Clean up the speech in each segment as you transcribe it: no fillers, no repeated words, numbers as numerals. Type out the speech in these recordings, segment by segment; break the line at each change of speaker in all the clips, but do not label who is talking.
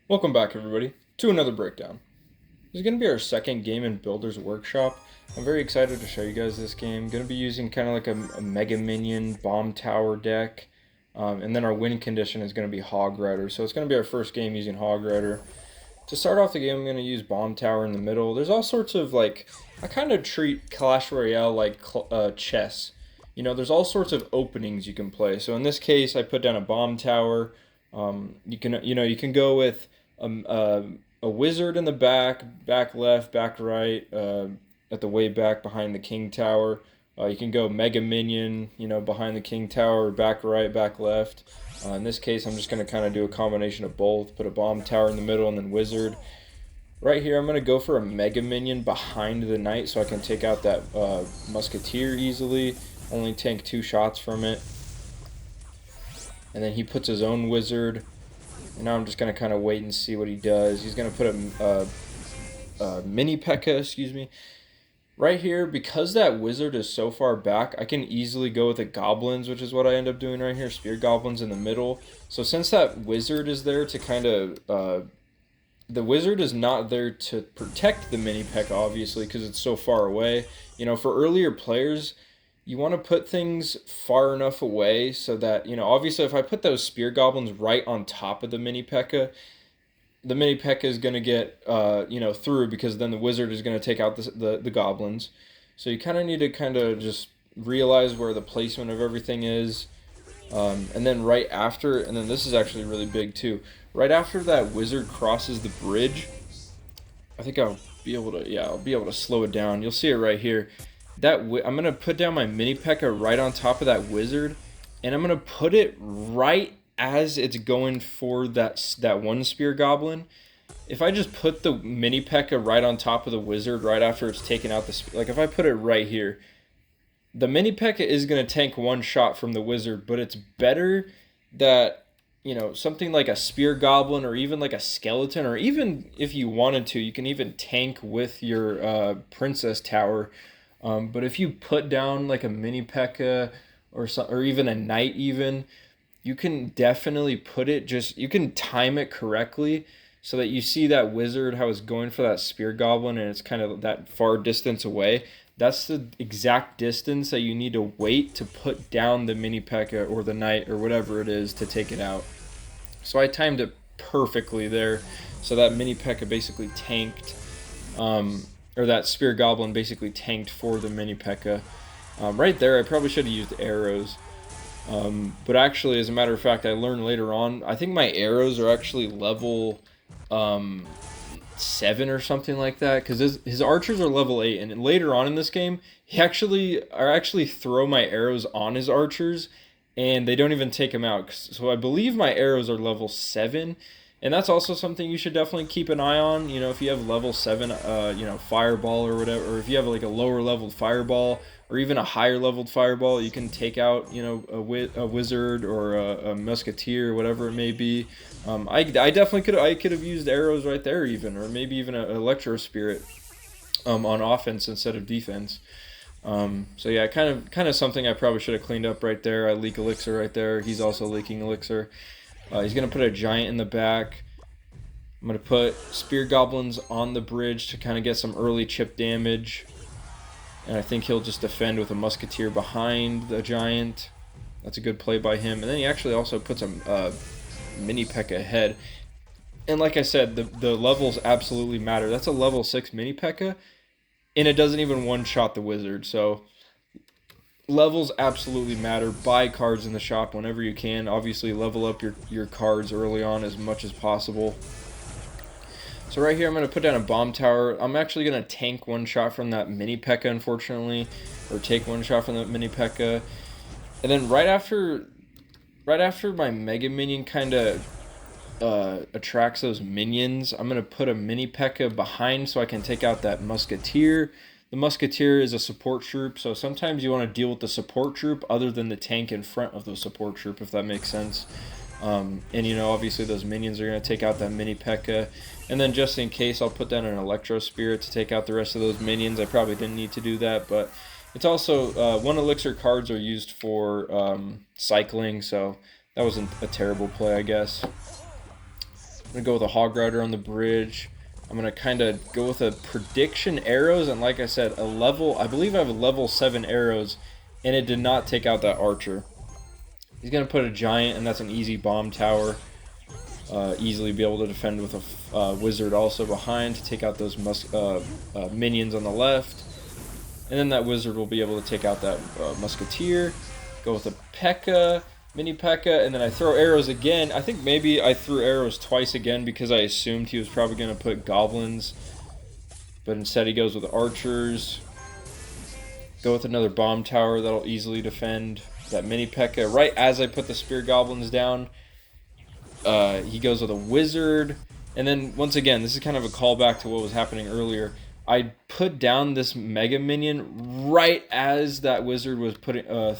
Welcome back, everybody, to another breakdown. This is going to be our second game in Builder's Workshop. I'm very excited to show you guys this game. Going to be using kind of like a Mega Minion Bomb Tower deck. And then our win condition is going to be Hog Rider. So it's going to be our first game using Hog Rider. To start off the game, I'm going to use Bomb Tower in the middle. There's all sorts of I kind of treat Clash Royale like chess. You know, there's all sorts of openings you can play. So in this case, I put down a Bomb Tower. You can go with a wizard in the back left, back right, at the way back behind the king tower. You can go mega minion, behind the king tower, back right, back left. In this case, I'm just going to kind of do a combination of both. Put a bomb tower in the middle and then wizard. Right here, I'm going to go for a mega minion behind the knight so I can take out that musketeer easily. Only tank 2 shots from it. And then he puts his own wizard. And now I'm just going to kind of wait and see what he does. He's going to put a mini P.E.K.K.A, excuse me. Right here, because that wizard is so far back, I can easily go with the goblins, which is what I end up doing right here. Spear goblins in the middle. So since that wizard is there to kind of... the wizard is not there to protect the mini P.E.K.K.A, obviously, because it's so far away. For earlier players, you want to put things far enough away so that, obviously if I put those spear goblins right on top of the mini P.E.K.K.A, the mini P.E.K.K.A is going to get, through, because then the wizard is going to take out the goblins. So you kind of need to kind of just realize where the placement of everything is. And then right after, and then this is actually really big too, right after that wizard crosses the bridge, I think I'll be able to slow it down. You'll see it right here. I'm going to put down my mini P.E.K.K.A right on top of that wizard, and I'm going to put it right as it's going for that one spear goblin. If I just put the mini P.E.K.K.A right on top of the wizard right after it's taken out like if I put it right here, the mini P.E.K.K.A is going to tank one shot from the wizard, but it's better that something like a spear goblin or even like a skeleton, or even if you wanted to, you can even tank with your princess tower. But if you put down like a mini P.E.K.K.A or even a knight, you can definitely you can time it correctly so that you see that wizard how it's going for that spear goblin and it's kind of that far distance away. That's the exact distance that you need to wait to put down the mini P.E.K.K.A or the knight or whatever it is to take it out. So I timed it perfectly there. So that mini P.E.K.K.A basically tanked, or that spear goblin basically tanked for the mini P.E.K.K.A. Right there, I probably should have used arrows. But actually, as a matter of fact, I learned later on, I think my arrows are actually level 7 or something like that, because his archers are level 8, and later on in this game, I actually throw my arrows on his archers, and they don't even take him out. So I believe my arrows are level 7, and that's also something you should definitely keep an eye on. If you have level 7, fireball or whatever, or if you have like a lower leveled fireball, or even a higher leveled fireball, you can take out, a wizard or a musketeer, whatever it may be. I definitely could have used arrows right there even, or maybe even an electro spirit on offense instead of defense. So yeah, kind of something I probably should have cleaned up right there. I leak elixir right there. He's also leaking elixir. He's gonna put a giant in the back. I'm gonna put spear goblins on the bridge to kind of get some early chip damage. And I think he'll just defend with a musketeer behind the giant. That's a good play by him. And then he actually also puts a mini P.E.K.K.A ahead. And like I said, the levels absolutely matter. That's a level 6 mini P.E.K.K.A, and it doesn't even one-shot the wizard. So levels absolutely matter. Buy cards in the shop whenever you can. Obviously, level up your cards early on as much as possible. So right here, I'm going to put down a bomb tower. I'm actually going to tank one shot from that mini P.E.K.K.A, unfortunately, or take one shot from that mini P.E.K.K.A. And then right after my mega minion kind of attracts those minions, I'm going to put a mini P.E.K.K.A behind so I can take out that musketeer. The musketeer is a support troop, so sometimes you want to deal with the support troop other than the tank in front of the support troop, if that makes sense. And obviously those minions are going to take out that mini P.E.K.K.A. And then just in case, I'll put down an electro spirit to take out the rest of those minions. I probably didn't need to do that, but it's also 1 elixir cards are used for cycling, so that wasn't a terrible play, I guess. I'm going to go with a Hog Rider on the bridge. I'm going to kind of go with a prediction arrows, and like I said, a level, I believe I have a level 7 arrows, and it did not take out that archer. He's going to put a giant, and that's an easy bomb tower. Easily be able to defend with a wizard also behind to take out those minions on the left. And then that wizard will be able to take out that musketeer. Go with a P.E.K.K.A, mini P.E.K.K.A, and then I throw arrows again. I think maybe I threw arrows twice again because I assumed he was probably going to put goblins. But instead he goes with archers. Go with another bomb tower that'll easily defend that mini P.E.K.K.A. Right as I put the spear goblins down, he goes with a wizard. And then once again, this is kind of a callback to what was happening earlier. I put down this mega minion right as that wizard was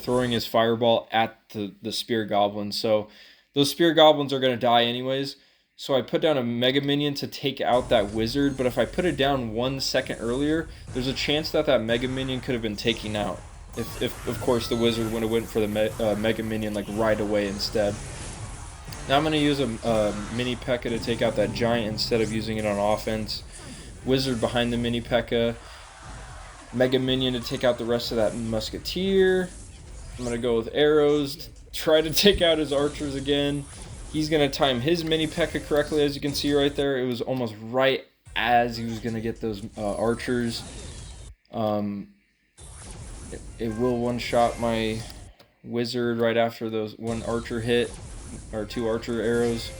throwing his fireball at the spear goblins. So those spear goblins are going to die anyways. So I put down a mega minion to take out that wizard. But if I put it down 1 second earlier, there's a chance that that mega minion could have been taken out. If of course the wizard would have went for the mega minion like right away instead. Now I'm going to use a mini P.E.K.K.A to take out that giant instead of using it on offense. Wizard behind the mini P.E.K.K.A. Mega minion to take out the rest of that musketeer. I'm going to go with arrows. Try to take out his archers again. He's going to time his mini P.E.K.K.A correctly, as you can see right there. It was almost right as he was going to get those archers. It will one-shot my wizard right after those one archer hit, or 2 archer arrows.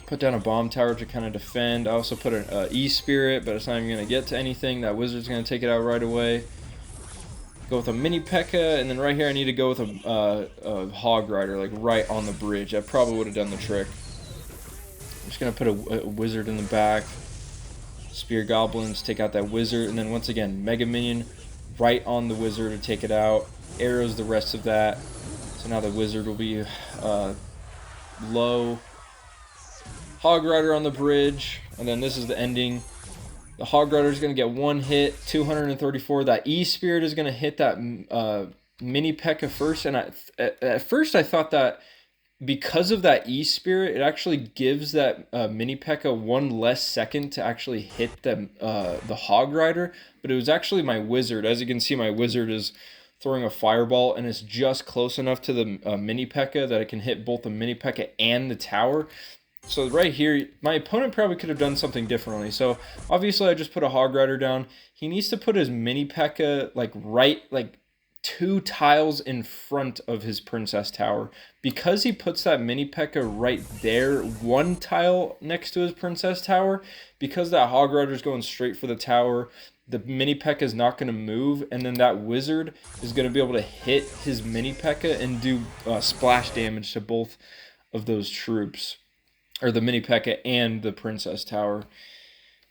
Put down a bomb tower to kind of defend. I also put an E-Spirit, but it's not even going to get to anything. That wizard's going to take it out right away. Go with a mini P.E.K.K.A, and then right here I need to go with a Hog Rider, like right on the bridge. That probably would have done the trick. I'm just going to put a wizard in the back. Spear goblins, take out that wizard, and then once again, mega minion right on the wizard to take it out. Arrows the rest of that. So now the wizard will be low. Hog Rider on the bridge, and then this is the ending. The Hog Rider is going to get 1 hit, 234. That E-Spirit is going to hit that mini P.E.K.K.A first, and at first I thought that because of that E-Spirit, it actually gives that mini P.E.K.K.A 1 less second to actually hit the Hog Rider, but it was actually my wizard. As you can see, my wizard is throwing a fireball, and it's just close enough to the mini P.E.K.K.A that it can hit both the mini P.E.K.K.A and the tower. So right here, my opponent probably could have done something differently. So obviously I just put a Hog Rider down. He needs to put his mini P.E.K.K.A like 2 tiles in front of his princess tower. Because he puts that mini P.E.K.K.A right there, 1 tile next to his princess tower, because that Hog Rider is going straight for the tower, the mini P.E.K.K.A is not going to move, and then that wizard is going to be able to hit his mini P.E.K.K.A and do splash damage to both of those troops. Or the mini P.E.K.K.A and the princess tower.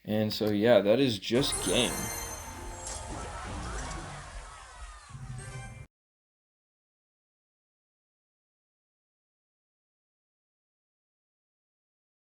And so yeah, that is just game.